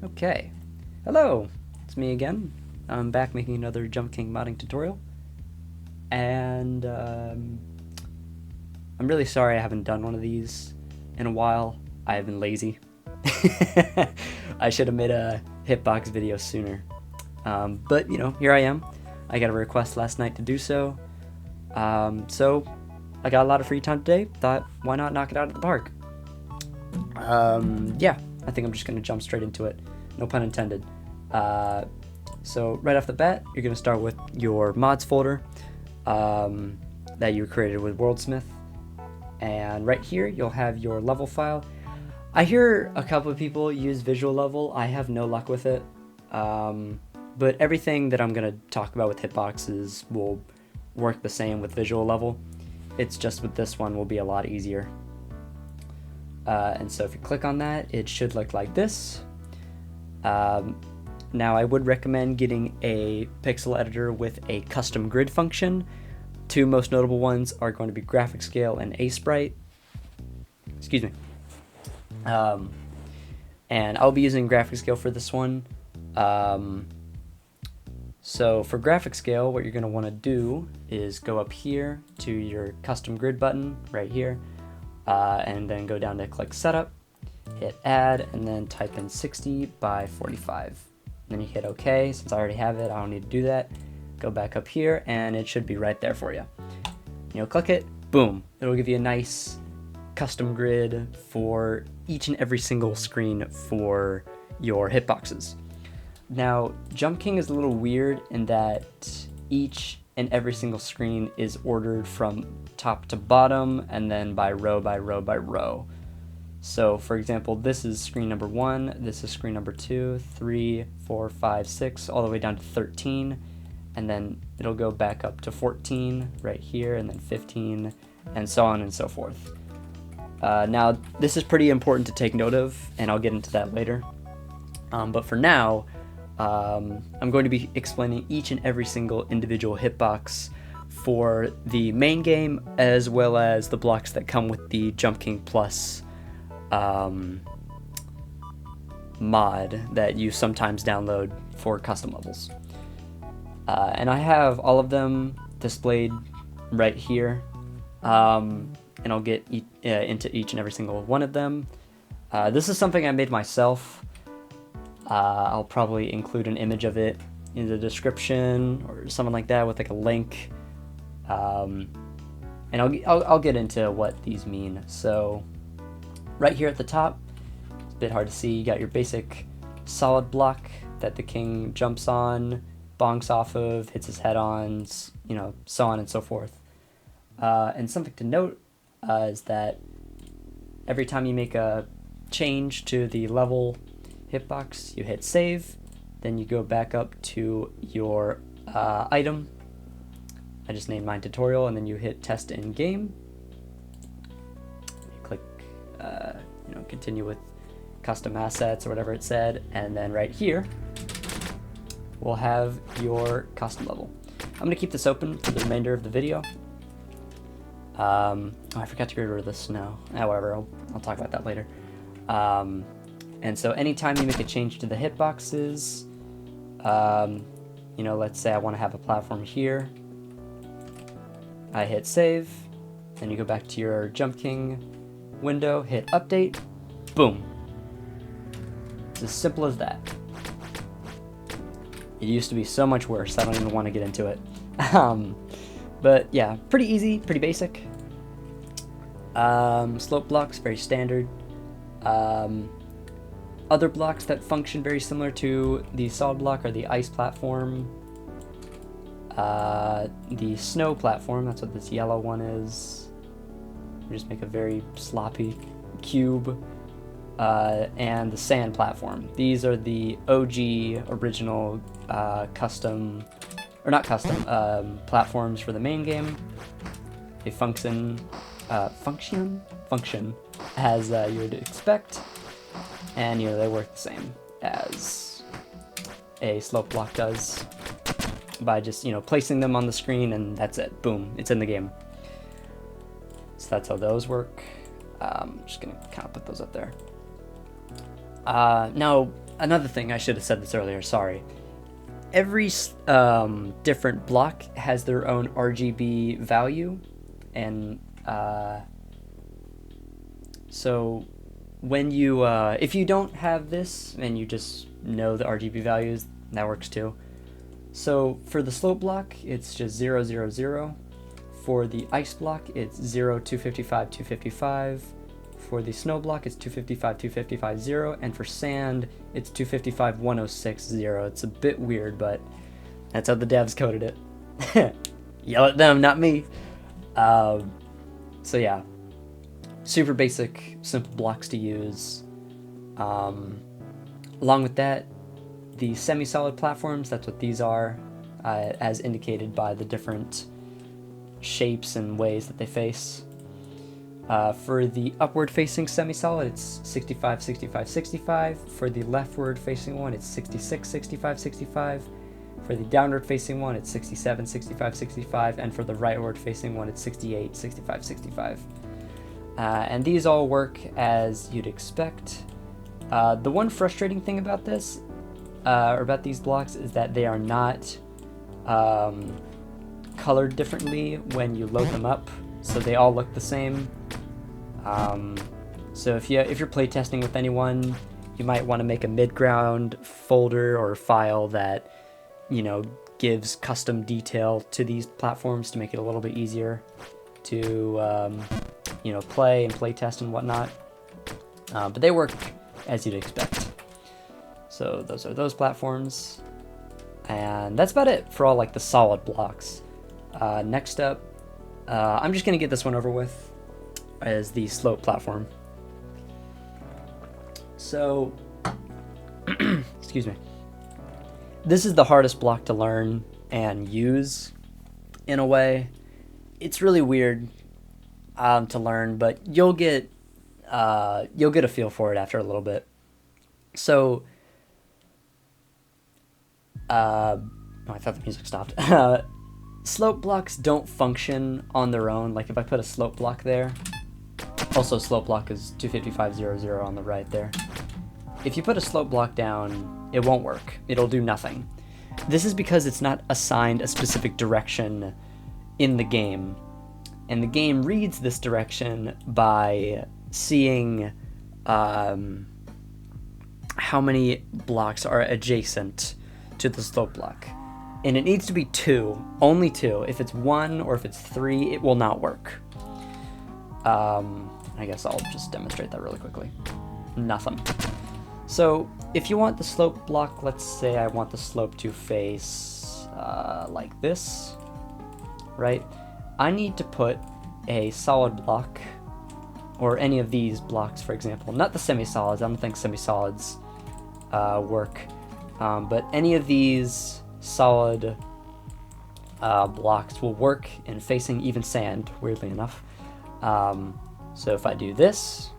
Okay, hello, it's me again. I'm back making another Jump King modding tutorial, and I'm really sorry I haven't done one of these in a while. I have been lazy. I should have made a hitbox video sooner, but you know, here I am. I got a request last night to do so, so I got a lot of free time today. Thought, why not knock it out of the park? Yeah, I think I'm just gonna jump straight into it. No pun intended. So right off the bat, you're gonna start with your mods folder that you created with Worldsmith, and right here you'll have your level file. I hear a couple of people use visual level. I have no luck with it, but everything that I'm gonna talk about with hitboxes will work the same with visual level. It's just with this one will be a lot easier. And so if you click on that, it should look like this. Now I would recommend getting a pixel editor with a custom grid function. Two most notable ones are going to be Graphic Scale and Sprite. Excuse me. And I'll be using Graphic Scale for this one. So for Graphic Scale, what you're going to want to do is go up here to your custom grid button right here, and then go down to click Setup, hit Add, and then type in 60 by 45. Then you hit OK. Since I already have it, I don't need to do that. Go back up here, and it should be right there for you. You'll click it, boom. It'll give you a nice custom grid for each and every single screen for your hitboxes. Now, Jump King is a little weird in that each and every single screen is ordered from top to bottom and then by row by row by row. So for example, this is screen number 1, this is screen number 2, 3, 4, 5, 6, all the way down to 13, and then it'll go back up to 14 right here, and then 15, and so on and so forth. Now, this is pretty important to take note of, and I'll get into that later. But for now, I'm going to be explaining each and every single individual hitbox for the main game, as well as the blocks that come with the Jump King Plus mod that you sometimes download for custom levels. And I have all of them displayed right here, and I'll get into each and every single one of them. This is something I made myself. I'll probably include an image of it in the description or something like that with like a link, and I'll get into what these mean. So right here at the top, it's a bit hard to see, you got your basic solid block that the king jumps on, bonks off of, hits his head on, you know, so on and so forth. And something to note is that every time you make a change to the level hitbox, you hit save, then you go back up to your item. I just named mine tutorial, and then you hit test in game. You click continue with custom assets or whatever it said, and then right here we'll have your custom level. I'm going to keep this open for the remainder of the video. Oh, I forgot to get rid of the snow. However, I'll talk about that later. And so anytime you make a change to the hitboxes, you know, let's say I want to have a platform here, I hit save, then you go back to your Jump King window, hit update, boom. It's as simple as that. It used to be so much worse, I don't even want to get into it. But yeah, pretty easy, pretty basic. Slope blocks, very standard. Other blocks that function very similar to the solid block are the ice platform, the snow platform, that's what this yellow one is. We just make a very sloppy cube, and the sand platform. These are the OG original custom, or not custom, platforms for the main game. They function as you would expect. And you know, they work the same as a slope block does, by just, you know, placing them on the screen, and that's it. Boom, it's in the game. So that's how those work. I'm just gonna kind of put those up there. Now, another thing, I should have said this earlier, sorry. Every different block has their own RGB value, and so when you, if you don't have this and you just know the RGB values, that works too. So for the slope block, it's just 0, 0, 0. For the ice block, it's 0, 255, 255. For the snow block, it's 255, 255, 0. And for sand, it's 255, 106, 0. It's a bit weird, but that's how the devs coded it. Yell at them, not me. So yeah, super basic, simple blocks to use. Along with that, the semi-solid platforms, that's what these are, as indicated by the different shapes and ways that they face. For the upward-facing semi-solid, it's 65, 65, 65. For the leftward-facing one, it's 66, 65, 65. For the downward-facing one, it's 67, 65, 65. And for the rightward-facing one, it's 68, 65, 65. And these all work as you'd expect. The one frustrating thing about this, or about these blocks, is that they are not colored differently when you load them up, so they all look the same. So if you're playtesting with anyone, you might want to make a mid-ground folder or file that, you know, gives custom detail to these platforms to make it a little bit easier to you know, play and playtest and whatnot. But they work as you'd expect. So those are those platforms, and that's about it for all like the solid blocks. Next up, I'm just gonna get this one over with, as the slope platform. So, excuse me. This is the hardest block to learn and use, in a way. It's really weird to learn, but you'll get a feel for it after a little bit. So, oh, I thought the music stopped. Slope blocks don't function on their own. Like if I put a slope block there, also slope block is 255.00 on the right there. If you put a slope block down, it won't work. It'll do nothing. This is because it's not assigned a specific direction in the game. And the game reads this direction by seeing how many blocks are adjacent to the slope block. And it needs to be 2, only 2. If it's 1 or if it's 3, it will not work. I guess I'll just demonstrate that really quickly. Nothing. So if you want the slope block, let's say I want the slope to face like this, right? I need to put a solid block, or any of these blocks, for example. Not the semi-solids. I don't think semi-solids work. But any of these solid blocks will work in facing even sand, weirdly enough. So if I do this,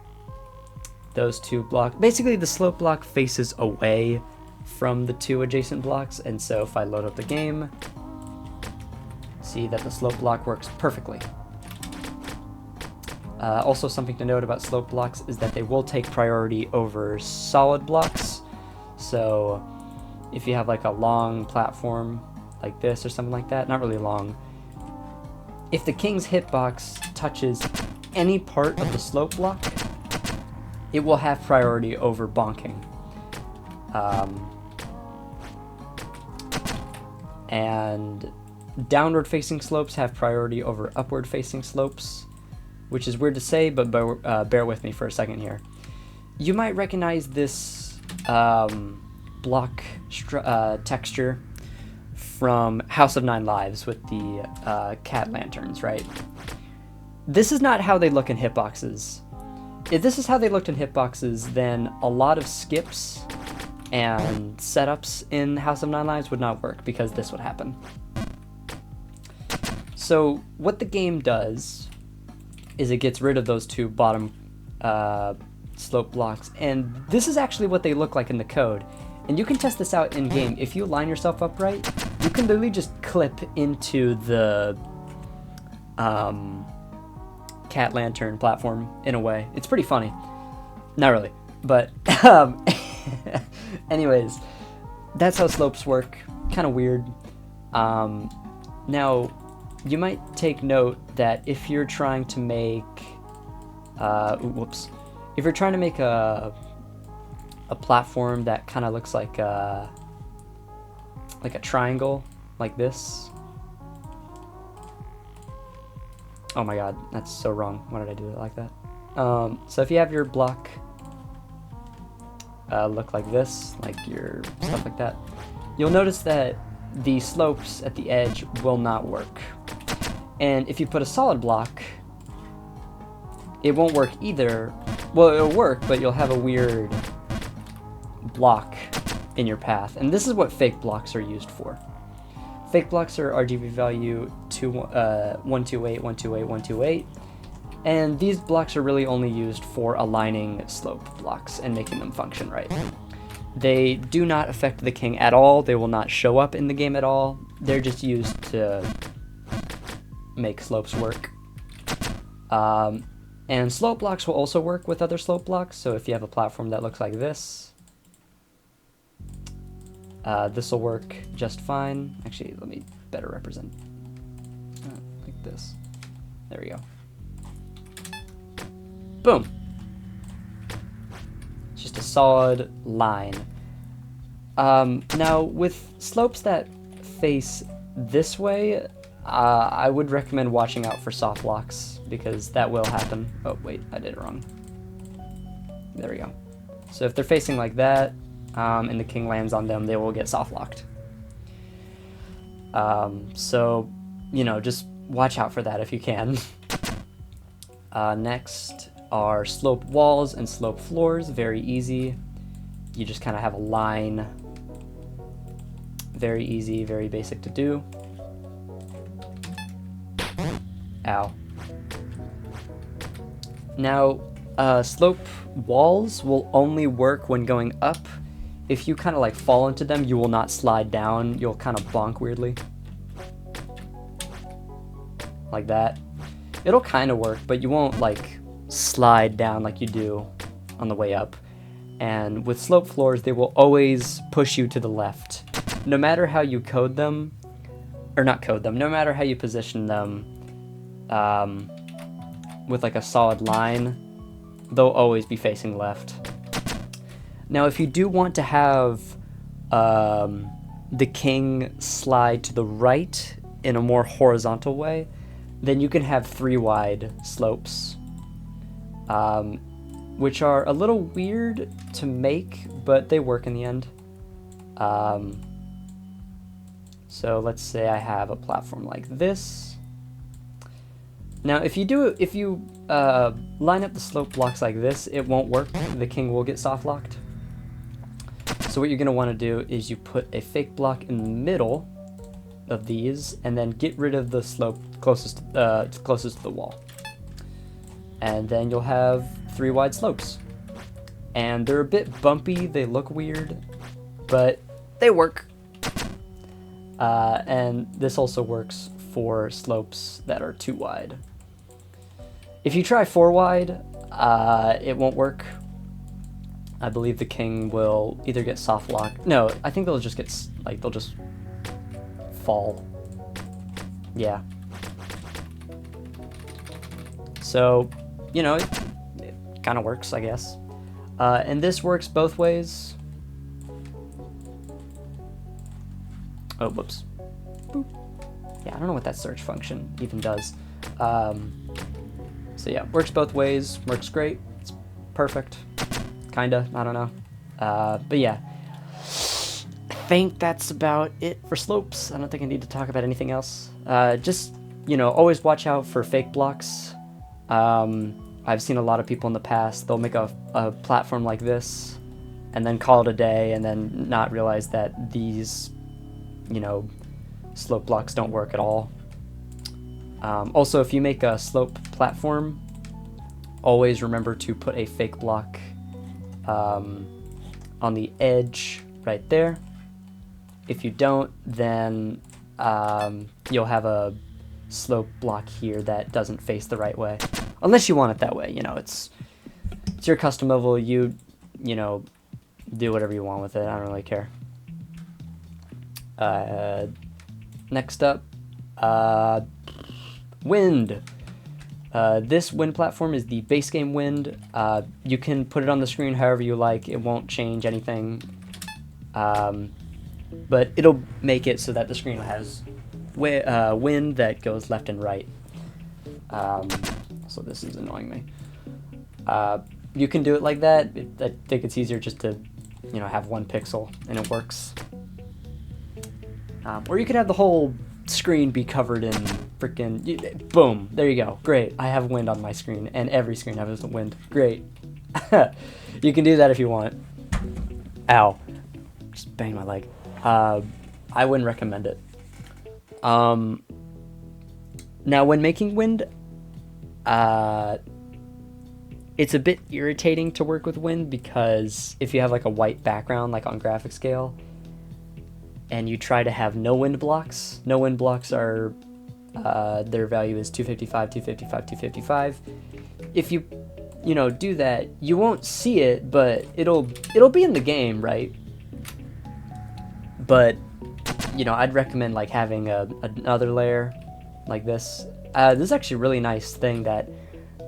those two blocks, basically the slope block faces away from the 2 adjacent blocks, and so if I load up the game, see that the slope block works perfectly. Also, something to note about slope blocks is that they will take priority over solid blocks. So if you have like a long platform like this or something like that, not really long, if the king's hitbox touches any part of the slope block, it will have priority over bonking. And downward facing slopes have priority over upward facing slopes, which is weird to say, but bear with me for a second here. You might recognize this block texture from House of Nine Lives with the cat lanterns, right? This is not how they look in hitboxes. If this is how they looked in hitboxes, then a lot of skips and setups in House of Nine Lives would not work, because this would happen. So what the game does is it gets rid of those 2 bottom slope blocks, and this is actually what they look like in the code. And you can test this out in game. If you line yourself up right, you can literally just clip into the cat lantern platform in a way. It's pretty funny. Not really, but Anyways, that's how slopes work. Kind of weird. Now, you might take note that if you're trying to make, if you're trying to make a platform that kind of looks like a triangle, like this. Oh my god, that's so wrong. Why did I do it like that? So if you have your block look like this, like your stuff like that, you'll notice that the slopes at the edge will not work. And if you put a solid block, it won't work either. Well, it'll work, but you'll have a weird block in your path. And this is what fake blocks are used for. Fake blocks are RGB value 128, 128, 128. And these blocks are really only used for aligning slope blocks and making them function right. They do not affect the king at all. They will not show up in the game at all. They're just used to make slopes work. And slope blocks will also work with other slope blocks. So if you have a platform that looks like this, this will work just fine. Actually, let me better represent like this. There we go. Boom. It's just a solid line. Now, with slopes that face this way, I would recommend watching out for soft locks, because that will happen. Oh, wait, I did it wrong. There we go. So if they're facing like that, and the king lands on them, they will get soft locked. So, you know, just watch out for that if you can. Next are slope walls and slope floors. Very easy. You just kind of have a line. Very easy, very basic to do. Ow. Now, slope walls will only work when going up. If you kind of like fall into them, you will not slide down. You'll kind of bonk weirdly. Like that. It'll kind of work, but you won't like slide down like you do on the way up. And with slope floors, they will always push you to the left. No matter how you code them, or not code them, no matter how you position them with like a solid line, they'll always be facing left. Now, if you do want to have the king slide to the right in a more horizontal way, then you can have 3 wide slopes, which are a little weird to make, but they work in the end. So let's say I have a platform like this. Now, if you line up the slope blocks like this, it won't work. The king will get soft locked. So what you're going to want to do is you put a fake block in the middle of these, and then get rid of the slope closest to the wall. And then you'll have 3 wide slopes. And they're a bit bumpy, they look weird, but they work. And this also works for slopes that are 2 wide. If you try 4 wide, it won't work. I believe the king will either get soft locked. No, I think they'll just get, like, they'll just fall. Yeah. So, you know, it kind of works, I guess. And this works both ways. Oh, whoops. Boop. Yeah, I don't know what that search function even does. So yeah, works both ways, works great. It's perfect. Kinda, I don't know. But yeah, I think that's about it for slopes. I don't think I need to talk about anything else. Just, you know, always watch out for fake blocks. I've seen a lot of people in the past, they'll make a platform like this and then call it a day and then not realize that these, you know, slope blocks don't work at all. Also, if you make a slope platform, always remember to put a fake block on the edge right there. If you don't, then you'll have a slope block here that doesn't face the right way, unless you want it that way. You know, it's your custom level. You know, do whatever you want with it. I don't really care. Next up, wind. This wind platform is the base game wind. You can put it on the screen however you like. It won't change anything. But it'll make it so that the screen has wind that goes left and right. So this is annoying me. You can do it like that. I think it's easier just to, have one pixel and it works. Or you could have the whole screen be covered in freaking, boom, there you go. Great, I have wind on my screen, and every screen has wind. Great. You can do that if you want. Ow. Just banged my leg. I wouldn't recommend it. Now, when making wind, it's a bit irritating to work with wind because if you have like a white background, like on graphic scale, and you try to have no wind blocks are, their value is 255, 255, 255. If you, do that, you won't see it, but it'll be in the game, right? But, I'd recommend like having another layer like this. This is actually a really nice thing that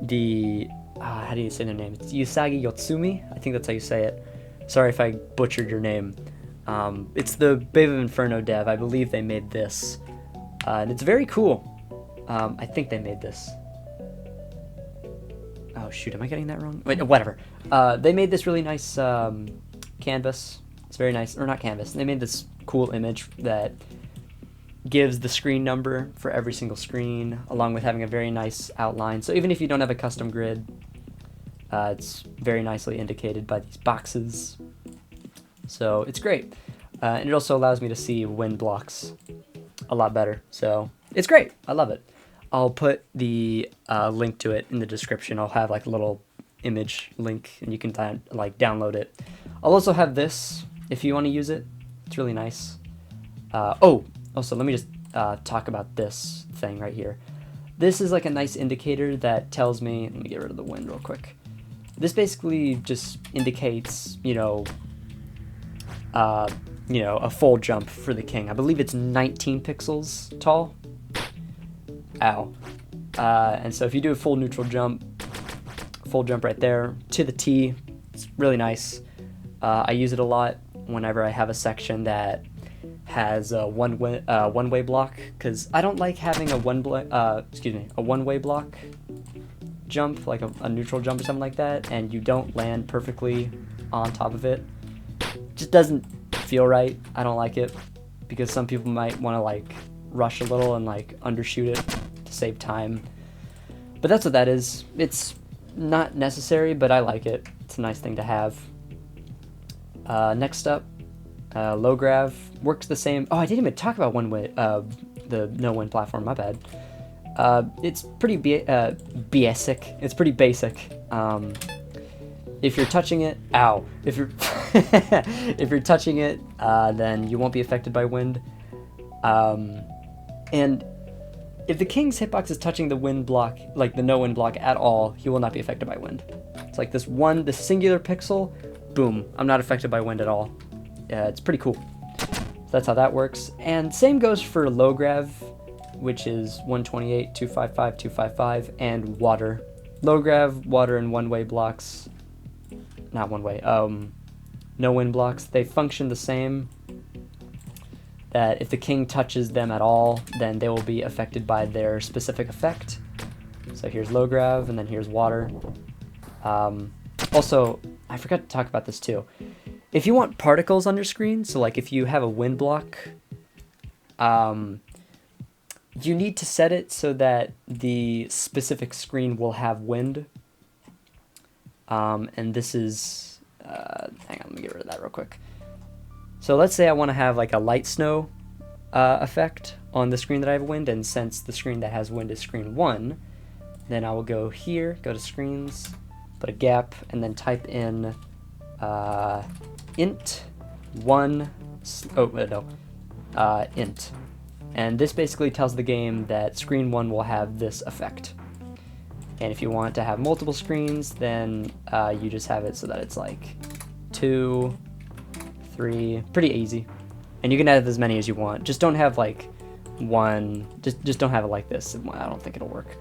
the, how do you say their name? It's Usagi Yotsumi, I think that's how you say it. Sorry if I butchered your name. It's the Babe of Inferno dev. I believe they made this. And it's very cool. I think they made this. Oh shoot, am I getting that wrong? Wait, whatever. They made this really nice canvas. It's very nice, or not canvas. They made this cool image that gives the screen number for every single screen, along with having a very nice outline. So even if you don't have a custom grid, it's very nicely indicated by these boxes. So it's great. And it also allows me to see wind blocks a lot better. So it's great. I love it. I'll put the link to it in the description. I'll have like a little image link and you can download it. I'll also have this if you want to use it. It's really nice. Also let me just talk about this thing right here. This is like a nice indicator that tells me, let me get rid of the wind real quick. This basically just indicates, a full jump for the king. I believe it's 19 pixels tall. Ow. And so if you do a full neutral jump right there to the T, it's really nice. I use it a lot whenever I have a section that has a one-way block, because I don't like having a one-way block jump, like a neutral jump or something like that, and you don't land perfectly on top of it. Just doesn't feel right. I don't like it because some people might want to like rush a little and like undershoot it to save time. But that's what that is. It's not necessary, but I like it. It's a nice thing to have. Next up, Low-Grav works the same. Oh, I didn't even talk about one-way, the no-wind platform. My bad. It's pretty basic. It's pretty basic. If you're touching it, ow. If you're if you're touching it, then you won't be affected by wind. And if the king's hitbox is touching the wind block, like the no wind block at all, he will not be affected by wind. It's like this singular pixel, boom, I'm not affected by wind at all. It's pretty cool. So that's how that works. And same goes for Low-Grav, which is 128, 255, 255, and water. Low-Grav, water, and one-way blocks. Not one-way, no wind blocks. They function the same. That if the king touches them at all, then they will be affected by their specific effect. So here's Low-Grav, and then here's water. Also, I forgot to talk about this too. If you want particles on your screen, so like if you have a wind block, you need to set it so that the specific screen will have wind. And this is, hang on, let me get rid of that real quick. So let's say I want to have like a light snow effect on the screen that I have wind, and since the screen that has wind is screen 1, then I will go here, go to screens, put a gap, and then type in int 1, int. And this basically tells the game that screen 1 will have this effect. And if you want to have multiple screens, then you just have it so that it's like 2, 3, pretty easy. And you can add as many as you want. Just don't have like one, just don't have it like this. I don't think it'll work.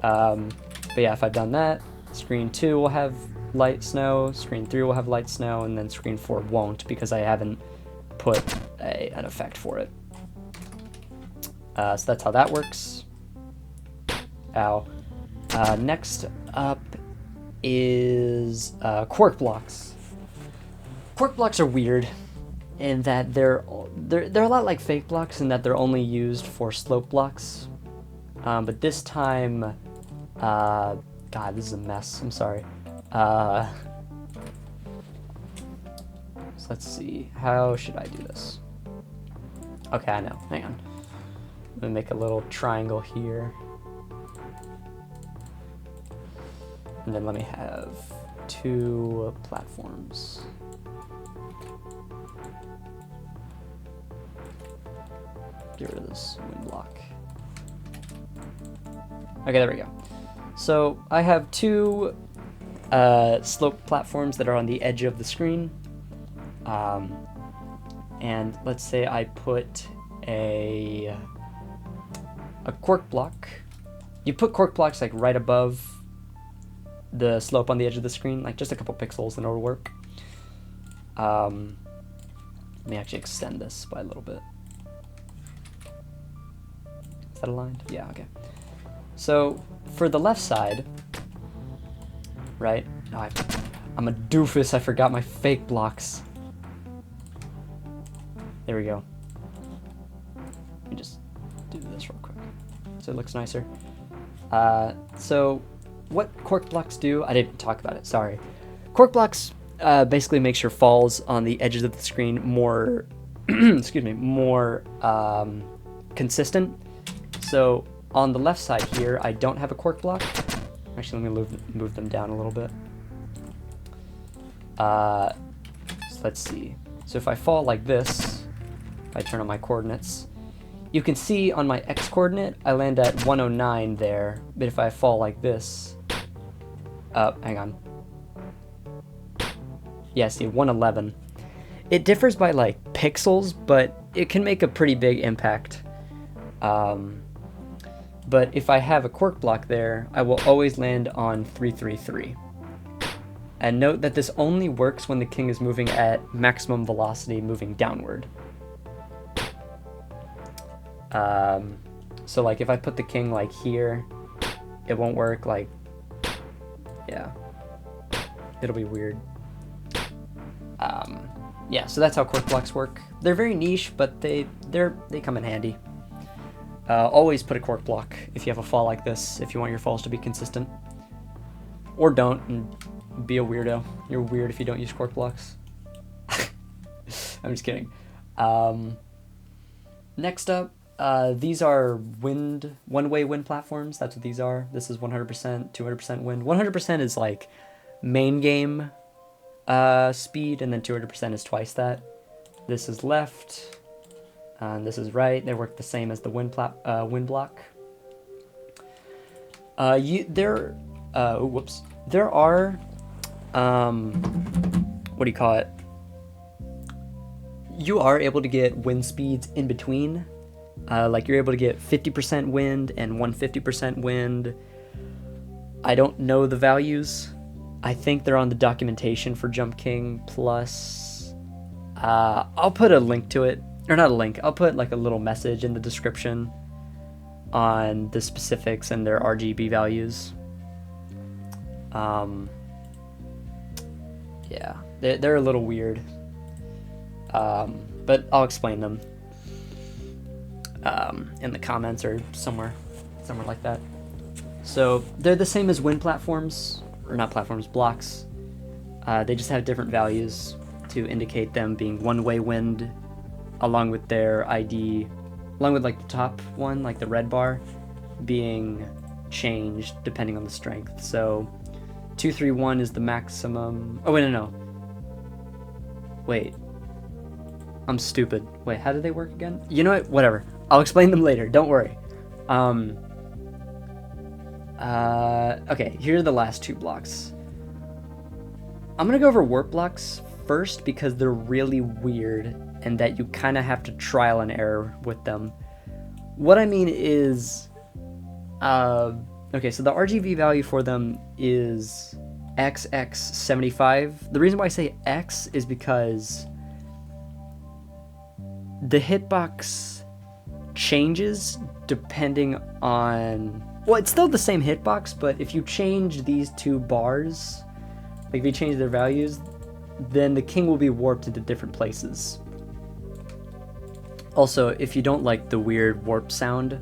But yeah, if I've done that, screen 2 will have light snow, screen 3 will have light snow, and then screen 4 won't because I haven't put an effect for it. So that's how that works. Ow. Next up is Quark blocks. Quark blocks are weird in that they're a lot like fake blocks in that they're only used for slope blocks. But this time, God, this is a mess. I'm sorry. So let's see. How should I do this? Okay, I know. Hang on. I'm gonna make a little triangle here. And then let me have 2 platforms. Get rid of this wind block. Okay, there we go. So I have 2 slope platforms that are on the edge of the screen. And let's say I put a Quark block. You put Quark blocks like right above the slope on the edge of the screen, like just a couple pixels and it'll work. Let me actually extend this by a little bit. Is that aligned? Yeah, okay. So for the left side, right? Oh, I'm a doofus, I forgot my fake blocks. There we go. Let me just do this real quick so it looks nicer. So what Quark blocks do, I didn't talk about it, sorry. Quark blocks basically makes your falls on the edges of the screen more, excuse me, more consistent. So on the left side here, I don't have a Quark block. Actually, let me move them down a little bit. So let's see. So if I fall like this, if I turn on my coordinates, you can see on my x coordinate, I land at 109 there. But if I fall like this, hang on. Yeah, see, 111. It differs by like pixels, but it can make a pretty big impact. But if I have a Quark block there, I will always land on 333. And note that this only works when the king is moving at maximum velocity, moving downward. So like if I put the king like here, it won't work. Like, yeah, it'll be weird. Yeah, so that's how Quark blocks work. They're very niche, but they come in handy. Always put a Quark block if you have a fall like this, if you want your falls to be consistent. Or don't, and be a weirdo. You're weird if you don't use Quark blocks. I'm just kidding. Next up, these are one-way wind platforms. That's what these are. This is 100%, 200% wind. 100% is like main game speed, and then 200% is twice that. This is left. And this is right. They work the same as the wind block. There are, what do you call it? You are able to get wind speeds in between. Like you're able to get 50% wind and 150% wind. I don't know the values. I think they're on the documentation for Jump King Plus. I'll put a link to it. Or not a link, I'll put like a little message in the description on the specifics and their RGB values. Yeah, they're a little weird. But I'll explain them in the comments or somewhere like that. So they're the same as wind platforms, or not platforms, blocks. They just have different values to indicate them being one-way wind, along with their ID, along with like the top one, like the red bar, being changed depending on the strength. So 231 is the maximum. Oh wait, no. Wait, I'm stupid. Wait, how do they work again? You know what? Whatever. I'll explain them later. Don't worry. Okay, here are the last 2 blocks. I'm gonna go over warp blocks first because they're really weird and that you kind of have to trial and error with them. What I mean is, okay, so the RGB value for them is XX75. The reason why I say X is because the hitbox changes depending on, well, it's still the same hitbox, but if you change these two bars, like if you change their values, then the king will be warped into different places. Also, if you don't like the weird warp sound,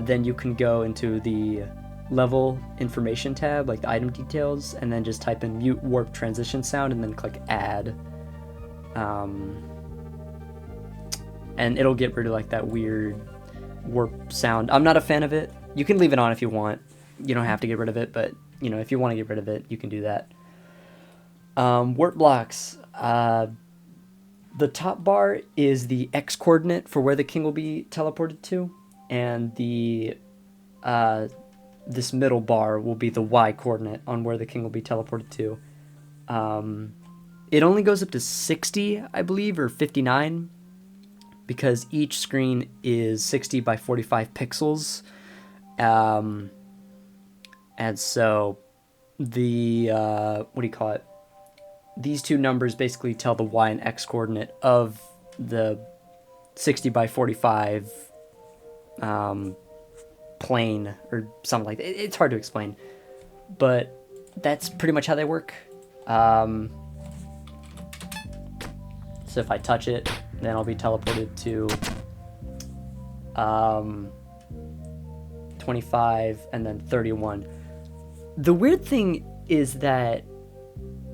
then you can go into the level information tab, like the item details, and then just type in mute warp transition sound and then click add. And it'll get rid of like that weird warp sound. I'm not a fan of it. You can leave it on if you want. You don't have to get rid of it, but you know, if you want to get rid of it, you can do that. Warp blocks. The top bar is the X coordinate for where the king will be teleported to, and the this middle bar will be the Y coordinate on where the king will be teleported to. It only goes up to 60, I believe, or 59, because each screen is 60 by 45 pixels. And so the, what do you call it? These two numbers basically tell the Y and X coordinate of the 60 by 45 plane or something like that. It's hard to explain, but that's pretty much how they work. So if I touch it, then I'll be teleported to 25 and then 31. The weird thing is that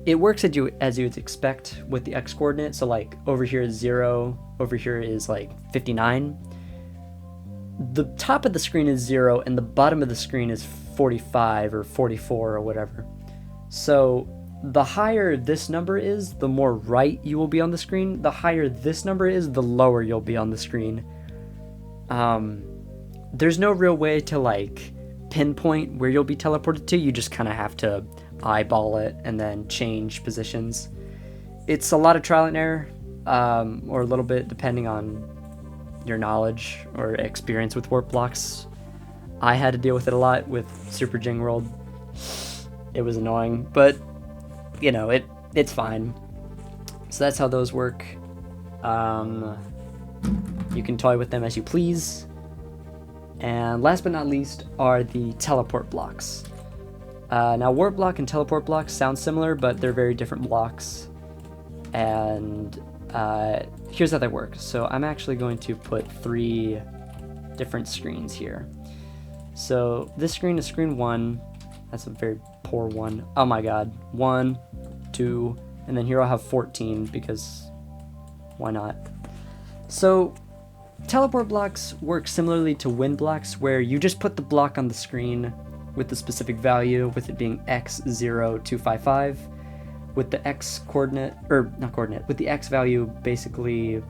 it works as you would expect with the X coordinate. So like over here is 0, over here is like 59. The top of the screen is 0 and the bottom of the screen is 45 or 44 or whatever. So the higher this number is, the more right you will be on the screen. The higher this number is, the lower you'll be on the screen. There's no real way to like pinpoint where you'll be teleported to. You just kind of have to eyeball it and then change positions. It's a lot of trial and error, or a little bit depending on your knowledge or experience with warp blocks. I had to deal with it a lot with Super Jing World. It was annoying, but you know, it's fine. So that's how those work. You can toy with them as you please. And last but not least are the teleport blocks. Now warp block and teleport blocks sound similar, but they're very different blocks. And here's how they work. So I'm actually going to put 3 different screens here. So this screen is screen 1. That's a very poor one. Oh my god. 1, 2, and then here I'll have 14 because why not? So teleport blocks work similarly to wind blocks, where you just put the block on the screen with the specific value, with it being x0255, with the x coordinate, or not coordinate, with the x value basically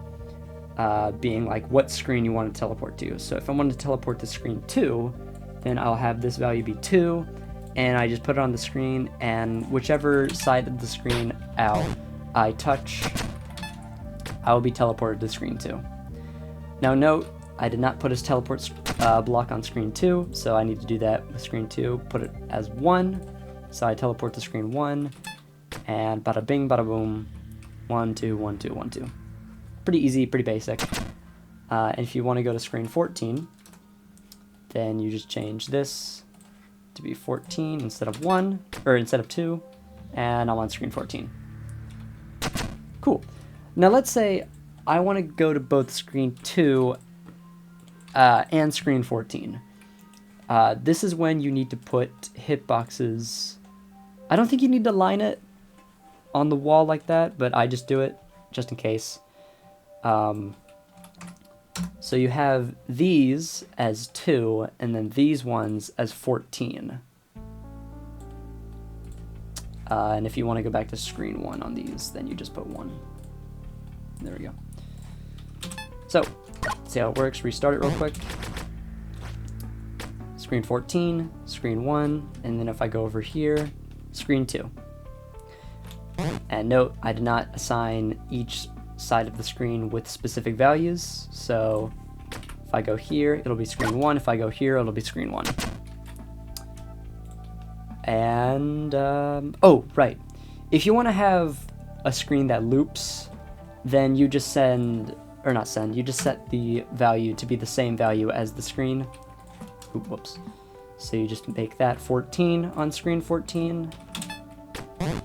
being like what screen you want to teleport to. So if I want to teleport to screen 2, then I'll have this value be 2, and I just put it on the screen, and whichever side of the screen I touch, I will be teleported to screen 2. Now note, I did not put his teleport block on screen 2, so I need to do that with screen 2, put it as 1, so I teleport to screen 1, and bada bing, bada boom, 1, 2, 1, 2, 1, 2. Pretty easy, pretty basic. And if you want to go to screen 14, then you just change this to be 14 instead of 1, or instead of 2, and I'm on screen 14. Cool. Now let's say I want to go to both screen 2 and screen 14. This is when you need to put hitboxes. I don't think you need to line it on the wall like that, but I just do it just in case. So you have these as 2, and then these ones as 14. And if you want to go back to screen 1 on these, then you just put 1. There we go. So, see how it works. Restart it real quick. Screen 14, screen 1, and then if I go over here, screen 2. And note, I did not assign each side of the screen with specific values. So if I go here, it'll be screen 1. If I go here, it'll be screen 1. And, oh, right. If you want to have a screen that loops, then you just you just set the value to be the same value as the screen. Oop, whoops. So you just make that 14 on screen 14.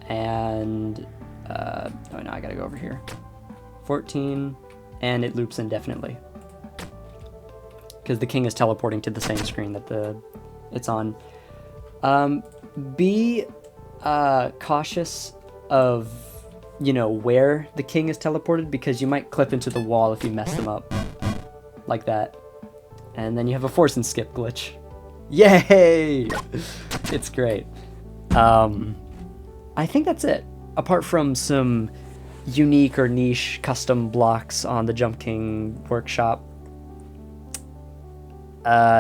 And, oh no, I gotta go over here. 14, and it loops indefinitely. Because the king is teleporting to the same screen that it's on. Be cautious of, where the king is teleported, because you might clip into the wall if you mess them up. Like that. And then you have a force and skip glitch. Yay! It's great. I think that's it. Apart from some unique or niche custom blocks on the Jump King workshop,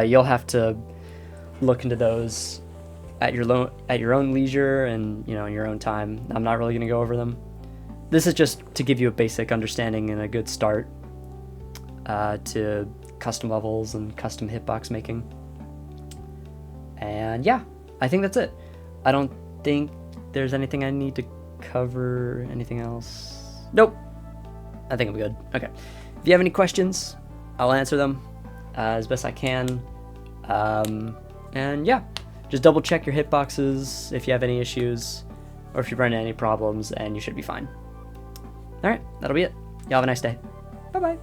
you'll have to look into those at your own leisure and in your own time. I'm not really going to go over them. This is just to give you a basic understanding and a good start to custom levels and custom hitbox making. And yeah, I think that's it. I don't think there's anything I need to cover. Anything else? Nope. I think I'm good. Okay. If you have any questions, I'll answer them as best I can. And yeah, just double check your hitboxes if you have any issues or if you run into any problems, and you should be fine. All right, that'll be it. Y'all have a nice day. Bye-bye.